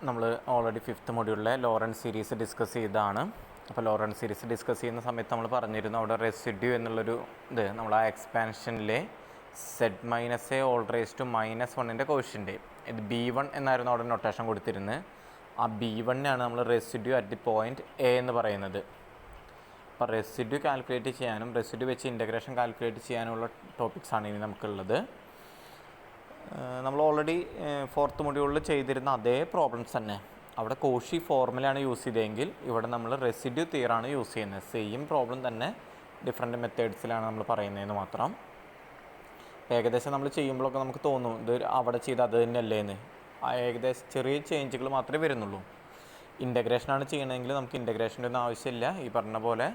നമ്മൾ already 5th മൊഡ്യൂളിലെ Laurent series discuss ചെയ്തതാണ്. അപ്പോൾ ലോറൻസ് സീരീസ് ഡിസ്കസ് ചെയ്യുന്ന സമയത്ത് നമ്മൾ പറഞ്ഞിരുന്നു അവിടെ റെസിഡ്യൂ എന്നുള്ളൊരു ഇത് നമ്മൾ ആ എക്സ്പാൻഷനിലെ z-a⁻1ൻ്റെ കോഷ്യൻ്റ് ഇത് B1 എന്നായിരുന്നു അവിടെ നൊട്ടേഷൻ കൊടുത്തിരുന്നത്. ആ B1-നാണ് നമ്മൾ residue at the point A എന്ന് പറയുന്നത്. അപ്പോൾ റെസിഡ്യൂ കാൽക്കുലേറ്റ് ചെയ്യാനും റെസിഡ്യൂ വെച്ച് ഇൻ്റഗ്രേഷൻ കാൽക്കുലേറ്റ് ചെയ്യാനുള്ള ടോപ്പിക്സാണ് ഇനി നമുക്കുള്ളത്. നമ്മൾ ഓൾറെഡി 4th മൊഡ്യൂളിൽ ചെയ്തിരുന്ന അതേ പ്രോബ്ലംസ് തന്നെ. അവിടെ കോഷി ഫോർമുലയാണ് യൂസ് ചെയ്തതെങ്കിൽ ഇവിടെ നമ്മൾ റെസിഡ്യൂ തിയറാണ് യൂസ് ചെയ്യുന്നത്. സെയിം പ്രോബ്ലം തന്നെ ഡിഫറെൻറ്റ് മെത്തേഡ്സിലാണ് നമ്മൾ പറയുന്നതെന്ന് മാത്രം. ഏകദേശം നമ്മൾ ചെയ്യുമ്പോഴൊക്കെ നമുക്ക് തോന്നും ഇത് അവിടെ ചെയ്ത് അത് തന്നെയല്ലേന്ന്. ഏകദേശം ചെറിയ ചേഞ്ചുകൾ മാത്രമേ വരുന്നുള്ളൂ. ഇൻ്റഗ്രേഷനാണ് ചെയ്യണമെങ്കിൽ നമുക്ക് ഇൻ്റഗ്രേഷൻ്റെ ഒന്നും ആവശ്യമില്ല. ഈ പറഞ്ഞ പോലെ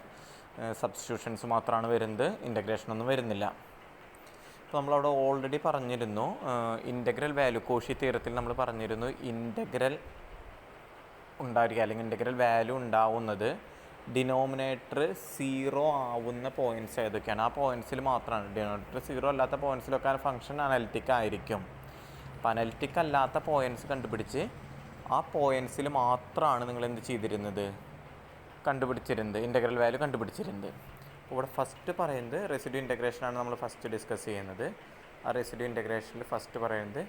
സബ്സ്റ്റിറ്റ്യൂഷൻസ് മാത്രമാണ് വരുന്നത്, ഇൻ്റഗ്രേഷനൊന്നും വരുന്നില്ല. അപ്പോൾ നമ്മളവിടെ ഓൾറെഡി പറഞ്ഞിരുന്നു ഇൻ്റഗ്രൽ വാല്യൂ കോഷി തിയറത്തിൽ നമ്മൾ പറഞ്ഞിരുന്നു ഇൻ്റഗ്രൽ ഉണ്ടായിരിക്കുക അല്ലെങ്കിൽ ഇൻ്റഗ്രൽ വാല്യൂ ഉണ്ടാവുന്നത് ഡിനോമിനേറ്റർ 0 ആവുന്ന പോയിൻറ്റ്സ് ഏതൊക്കെയാണ്. ആ പോയിൻറ്റ്സിൽ മാത്രമാണ്. ഡിനോമിനേറ്റർ 0 അല്ലാത്ത പോയിൻറ്റ്സിലൊക്കെ ആ ഫംഗ്ഷൻ അനലിറ്റിക് ആയിരിക്കും. അപ്പോൾ അനലിറ്റിക് അല്ലാത്ത പോയിൻറ്റ്സ് കണ്ടുപിടിച്ച് ആ പോയിൻറ്റ്സിൽ മാത്രമാണ് നിങ്ങൾ എന്ത് ചെയ്തിരുന്നത്, കണ്ടുപിടിച്ചിരുന്നത്, ഇൻ്റഗ്രൽ വാല്യൂ കണ്ടുപിടിച്ചിരുന്നത്. ഇവിടെ ഫസ്റ്റ് പറയുന്നത് റെസിഡ്യൂ ഇൻ്റഗ്രേഷനാണ് നമ്മൾ ഫസ്റ്റ് ഡിസ്കസ് ചെയ്യുന്നത്. ആ റെസിഡ്യൂ ഇൻ്റഗ്രേഷനിൽ ഫസ്റ്റ് പറയുന്നത്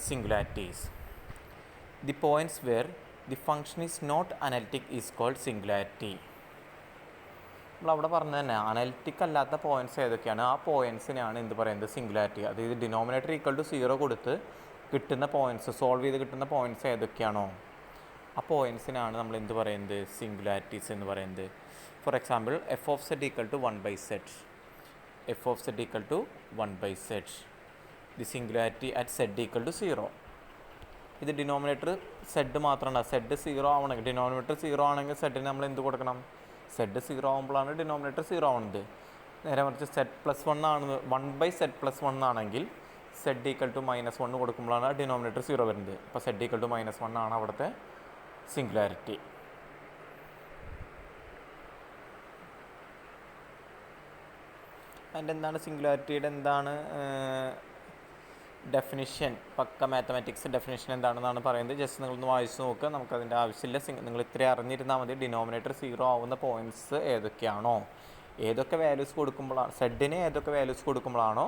singularities. The points where the function is not analytic is called singularity. നമ്മളവിടെ പറഞ്ഞത് തന്നെ അനലിറ്റിക് അല്ലാത്ത പോയിൻറ്റ്സ് ഏതൊക്കെയാണ് ആ പോയിൻറ്റ്സിനാണ് എന്ത് പറയുന്നത്, സിംഗുലാരിറ്റി. അതായത് ഡിനോമിനേറ്റർ ഈക്വൽ ടു 0 കൊടുത്ത് കിട്ടുന്ന പോയിൻറ്റ്സ് സോൾവ് ചെയ്ത് കിട്ടുന്ന പോയിൻറ്റ്സ് ഏതൊക്കെയാണോ ആ പോയിൻറ്റ്സിനാണ് നമ്മൾ എന്ത് പറയുന്നത്, സിംഗുലാരിറ്റീസ് എന്ന് പറയുന്നത്. For example f of z equal to 1/z, f of z equal to 1/z, the singularity at z equal to 0. ഇത് ഡിനോമിനേറ്റർ സെഡ് മാത്രമാണ്. സെഡ് 0 ആവണമെങ്കിൽ ഡിനോമിനേറ്റർ 0 ആണെങ്കിൽ സെഡിന് നമ്മൾ എന്ത് കൊടുക്കണം, സെഡ് 0 ആകുമ്പോഴാണ് ഡിനോമിനേറ്റർ 0 ആവുന്നത്. നേരെ മറിച്ച് z+1 ആണ് 1/z+1 ആണെങ്കിൽ സെഡ് ഈക്വൽ ടു -1 കൊടുക്കുമ്പോഴാണ് ഡിനോമിനേറ്റർ 0 വരുന്നത്. അപ്പോൾ സെഡ് ഈക്വൽ ടു -1 ആണ് അവിടുത്തെ സിംഗുലാരിറ്റി. അതിൻ്റെ എന്താണ് സിംഗുലാരിറ്റിയുടെ എന്താണ് ഡെഫിനിഷൻ, പക്ക മാത്തമാറ്റിക്സ് ഡെഫിനിഷൻ എന്താണെന്നാണ് പറയുന്നത്. ജസ്റ്റ് നിങ്ങളൊന്ന് വായിച്ച് നോക്കുക, നമുക്കതിൻ്റെ ആവശ്യമില്ല. നിങ്ങൾ ഇത്രയും അറിഞ്ഞിരുന്നാൽ മതി. ഡിനോമിനേറ്റർ 0 ആവുന്ന പോയിൻറ്റ്സ് ഏതൊക്കെയാണോ, ഏതൊക്കെ വാല്യൂസ് കൊടുക്കുമ്പോഴാണ് സെഡിന് ഏതൊക്കെ വാല്യൂസ് കൊടുക്കുമ്പോഴാണോ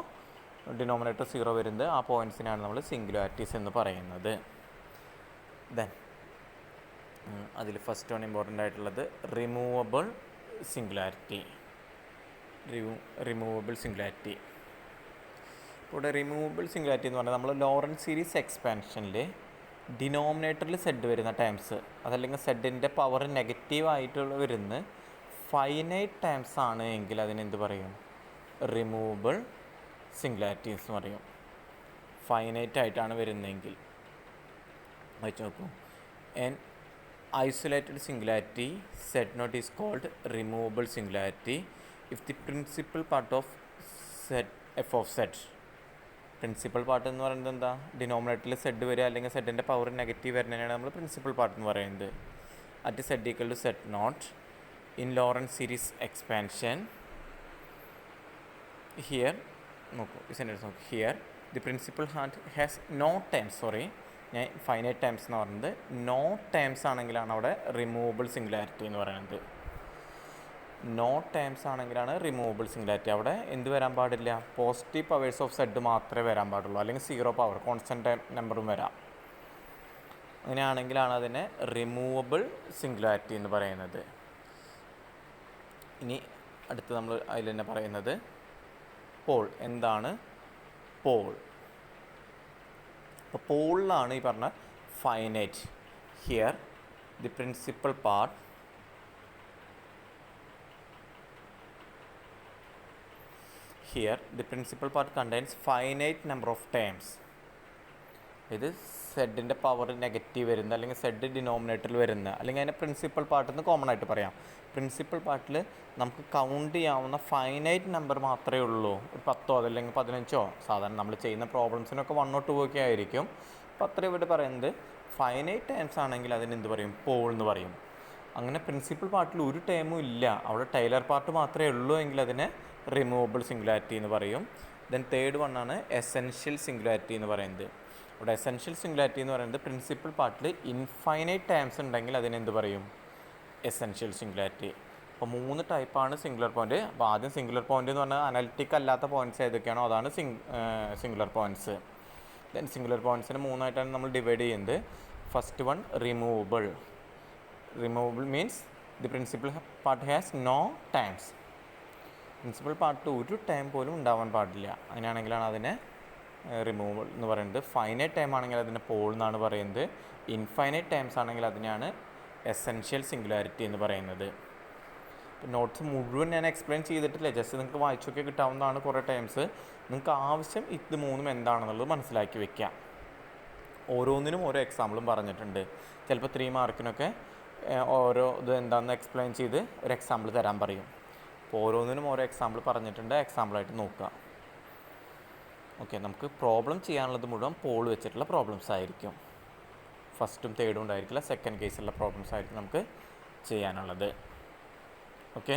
ഡിനോമിനേറ്റർ 0 വരുന്നത് ആ പോയിൻറ്റ്സിനാണ് നമ്മൾ സിംഗുലാരിറ്റീസ് എന്ന് പറയുന്നത്. ദെൻ അതിൽ ഫസ്റ്റ് വൺ ഇമ്പോർട്ടൻ്റ് ആയിട്ടുള്ളത് റിമൂവബിൾ സിംഗുലാരിറ്റി. Removable singularity. ഇവിടെ റിമൂവബിൾ സിംഗുലാരിറ്റി എന്ന് പറഞ്ഞാൽ നമ്മൾ ലോറൻസ് സീരീസ് എക്സ്പാൻഷനിൽ ഡിനോമിനേറ്ററിൽ സെഡ് വരുന്ന ടൈംസ് അതല്ലെങ്കിൽ സെഡിൻ്റെ പവർ നെഗറ്റീവായിട്ടുള്ള വരുന്ന ഫൈനൈറ്റ് ടൈംസ് ആണ് എങ്കിൽ അതിനെന്ത് പറയും, റിമൂവബിൾ സിംഗുലാരിറ്റീസ് എന്ന് പറയും. ഫൈനൈറ്റ് ആയിട്ടാണ് വരുന്നതെങ്കിൽ വായിച്ച് നോക്കൂ. An isolated singularity z naught is called removable singularity if the principal part of z f of z. Principal part എന്ന് പറയുന്നത് എന്താ, ഡിനോമിനേറ്ററിൽ സെഡ് വരിക അല്ലെങ്കിൽ സെഡിൻ്റെ പവർ നെഗറ്റീവ് വരുന്നതിനാണ് നമ്മൾ പ്രിൻസിപ്പൽ പാർട്ട് എന്ന് പറയുന്നത്. At z equal to z naught in Laurent series expansion here നോക്കൂ, ഈ സെൻറ്റൻസ് നോക്കൂ. Here the principal part has no times, ഞാൻ ഫൈനൈറ്റ് ടൈംസ് എന്ന് പറയുന്നത് നോ ടൈംസ് ആണെങ്കിലാണ് അവിടെ റിമൂവബിൾ സിംഗുലാരിറ്റി എന്ന് പറയുന്നത്. നോ ടൈംസ് ആണെങ്കിലാണ് റിമൂവബിൾ സിംഗുലാരിറ്റി. അവിടെ എന്ത് വരാൻ പാടില്ല, പോസിറ്റീവ് പവേഴ്സ് ഓഫ് സെഡ് മാത്രമേ വരാൻ പാടുള്ളൂ, അല്ലെങ്കിൽ 0 പവർ കോൺസ്റ്റൻ്റ് നമ്പറും വരാം. അങ്ങനെയാണെങ്കിലാണ് അതിനെ റിമൂവബിൾ സിംഗുലാരിറ്റി എന്ന് പറയുന്നത്. ഇനി അടുത്ത് നമ്മൾ അതിൽ തന്നെ പറയുന്നത് പോൾ. എന്താണ് പോൾ? അപ്പോൾ പോളിലാണ് ഈ പറഞ്ഞ finite. Here the principal part contains finite number of terms. ഇത് സെഡിൻ്റെ പവർ നെഗറ്റീവ് വരുന്നത് അല്ലെങ്കിൽ സെഡ് ഡിനോമിനേറ്ററിൽ വരുന്നത് അല്ലെങ്കിൽ അതിനെ പ്രിൻസിപ്പൽ പാർട്ടിൽ നിന്ന് കോമൺ ആയിട്ട് പറയാം. പ്രിൻസിപ്പൽ പാർട്ടിൽ നമുക്ക് കൗണ്ട് ചെയ്യാവുന്ന ഫൈനൈറ്റ് നമ്പർ മാത്രമേ ഉള്ളൂ. ഒരു 10 അതല്ലെങ്കിൽ 15. സാധാരണ നമ്മൾ ചെയ്യുന്ന പ്രോബ്ലംസിനൊക്കെ 1 or 2 ഒക്കെ ആയിരിക്കും. അപ്പോൾ അത്രയും ഇവിടെ പറയുന്നത് ഫൈനൈറ്റ് ടൈംസ് ആണെങ്കിൽ അതിനെന്ത് പറയും, പോൾ എന്ന് പറയും. അങ്ങനെ പ്രിൻസിപ്പൽ പാർട്ടിൽ ഒരു ടൈമും ഇല്ല, അവിടെ ടൈലർ പാർട്ട് മാത്രമേ ഉള്ളൂ എങ്കിൽ അതിനെ റിമൂവബിൾ സിംഗുലാരിറ്റി എന്ന് പറയും. ദെൻ തേർഡ് വണ്ണാണ് എസെൻഷ്യൽ സിംഗുലാരിറ്റി എന്ന് പറയുന്നത്. ഇവിടെ എസെൻഷ്യൽ സിംഗുലാരിറ്റി എന്ന് പറയുന്നത് പ്രിൻസിപ്പൽ പാർട്ടിൽ ഇൻഫൈനൈറ്റ് ടൈംസ് ഉണ്ടെങ്കിൽ അതിനെന്ത് പറയും? Essential singularity. അപ്പോൾ 3 ടൈപ്പാണ് സിംഗുലർ പോയിൻറ്റ്. അപ്പോൾ ആദ്യം സിംഗുലർ പോയിൻ്റ് എന്ന് പറഞ്ഞാൽ അനലിറ്റിക് അല്ലാത്ത പോയിൻറ്റ്സ് ഏതൊക്കെയാണോ അതാണ് സിംഗുലർ പോയിൻറ്റ്സ്. ദെൻ സിംഗുലർ പോയിൻറ്റ്സിന് 3 ആയിട്ടാണ് നമ്മൾ ഡിവൈഡ് ചെയ്യുന്നത്. First one removable. Removable means the principal part has no times. Principal part ഒരു ടൈം പോലും ഉണ്ടാവാൻ പാടില്ല. അങ്ങനെയാണെങ്കിലാണ് അതിനെ റിമൂവബിൾ എന്ന് പറയുന്നത്. ഫൈനൈറ്റ് ടൈം ആണെങ്കിൽ അതിനെ പോൾ എന്നാണ് പറയുന്നത്. ഇൻഫൈനൈറ്റ് ടൈംസ് ആണെങ്കിൽ അതിനെയാണ് എസെൻഷ്യൽ സിംഗുലാരിറ്റി എന്ന് പറയുന്നത്. നോട്ട്സ് മുഴുവൻ ഞാൻ എക്സ്പ്ലെയിൻ ചെയ്തിട്ടില്ല, ജസ്റ്റ് നിങ്ങൾക്ക് വായിച്ചൊക്കെ കിട്ടാവുന്നതാണ് കുറേ ടൈംസ്. നിങ്ങൾക്ക് ആവശ്യം ഇത് 3 എന്താണെന്നുള്ളത് മനസ്സിലാക്കി വെക്കാം. ഓരോന്നിനും ഓരോ എക്സാമ്പിളും പറഞ്ഞിട്ടുണ്ട്. ചിലപ്പോൾ 3 മാർക്കിനൊക്കെ ഓരോ ഇത് എന്താണെന്ന് എക്സ്പ്ലെയിൻ ചെയ്ത് ഒരു എക്സാമ്പിൾ തരാൻ പറയും. അപ്പോൾ ഓരോന്നിനും ഓരോ എക്സാമ്പിൾ പറഞ്ഞിട്ടുണ്ട്, എക്സാമ്പിളായിട്ട് നോക്കുക. ഓക്കെ, നമുക്ക് പ്രോബ്ലം ചെയ്യാനുള്ളത് മുഴുവൻ പോൾ വെച്ചിട്ടുള്ള പ്രോബ്ലംസ് ആയിരിക്കും. ഫസ്റ്റും തേർഡും ഉണ്ടായിരിക്കില്ല, സെക്കൻഡ് കേസിലുള്ള പ്രോബ്ലംസ് ആയിരിക്കും നമുക്ക് ചെയ്യാനുള്ളത്. ഓക്കെ.